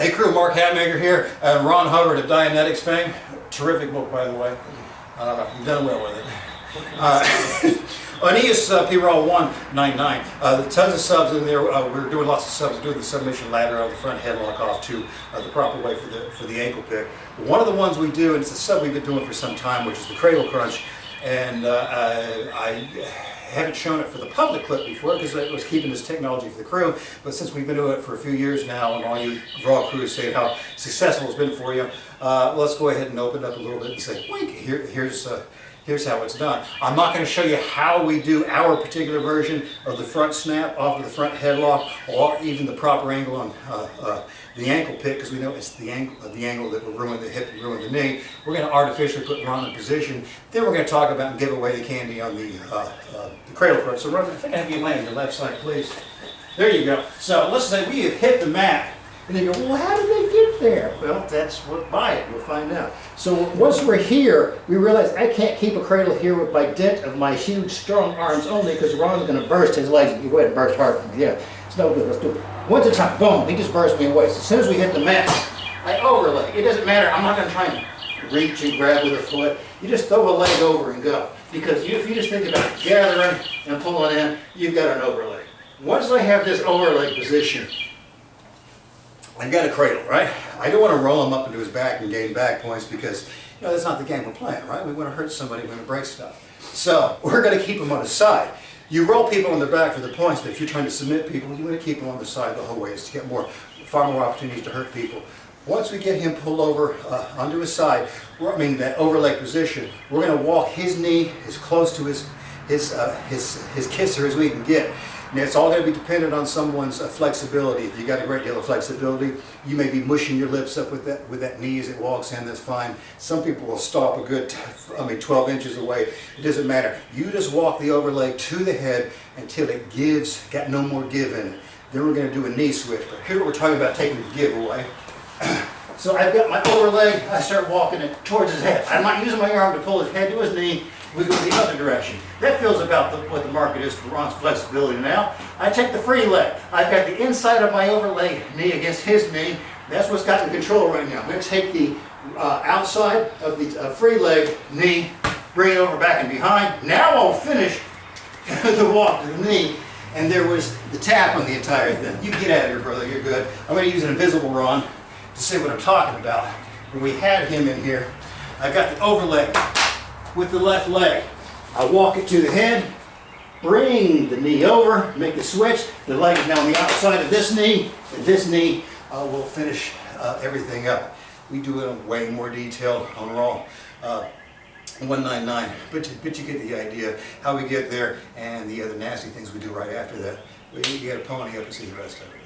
Hey crew, Mark Hatmaker here, and Ron Hubbard of Dianetics fame. Terrific book, by the way. You've done well with it. On ESP-RAW 199, tons of subs in there. We're doing lots of subs, doing the submission ladder on the front headlock off to the proper way for the ankle pick. One of the ones we do, and it's a sub we've been doing for some time, which is the Cradle-Crunch. And I haven't shown it for the public clip before because it was keeping this technology for the crew. But since we've been doing it for a few years now, and all you raw crews say how successful it's been for you, let's go ahead and open it up a little bit and say, wink, here's how it's done. I'm not going to show you how we do our particular version of the front snap off of the front headlock, or even the proper angle on the ankle pick, because we know it's the angle that will ruin the hip and ruin the knee. We're going to artificially put Ron in position. Then we're going to talk about and give away the candy on the Cradle-Crunch. So Ron, I think I have you land on your left side, please. There you go. So let's say we have hit the mat. And they go, well, how did they get there? Well, that's what by it. We'll find out. So once we're here, we realize I can't keep a cradle here with by dint of my huge, strong arms only, because Ron's going to burst his legs. You go ahead and burst hard. Yeah, it's no good. Let's do it. One at a time. Boom. He just burst me away. So as soon as we hit the mat, I overlay. It doesn't matter. I'm not going to try and reach and grab with a foot. You just throw a leg over and go. Because if you just think about gathering and pulling in, you've got an overlay. Once I have this overlay position, I've got a cradle, right? I don't want to roll him up into his back and gain back points because, you know, that's not the game we're playing, right? We want to hurt somebody, we want to break stuff. So we're going to keep him on his side. You roll people on their back for the points, but if you're trying to submit people, you want to keep them on the side the whole way. It's to get far more opportunities to hurt people. Once we get him pulled over onto his side, that overlay position, we're going to walk his knee as close to his kisser as we can get. Now, it's all going to be dependent on someone's flexibility. If you got a great deal of flexibility, you may be mushing your lips up with that knee as it walks in. That's fine. Some people will stop a good, 12 inches away. It doesn't matter. You just walk the overlay to the head until it got no more give in it. Then we're going to do a knee switch. But here we're talking about taking the give away. So I've got my overlay. I start walking it towards his head. I'm not using my arm to pull his head to his knee. We go the other direction. That feels about what the market is for Ron's flexibility now. I take the free leg. I've got the inside of my overlay knee against his knee. That's what's got in control right now. I'm going to take the outside of the free leg knee, bring it over back and behind. Now I'll finish the walk to the knee. And there was the tap on the entire thing. You get out of here, brother. You're good. I'm going to use an invisible Ron to see what I'm talking about. When we had him in here, I got the overlay with the left leg. I walk it to the head, bring the knee over, make the switch. The leg is now on the outside of this knee, and this knee will finish everything up. We do it in way more detail on Raw 199, but you get the idea how we get there and the other nasty things we do right after that. You got to pony up and see the rest of it.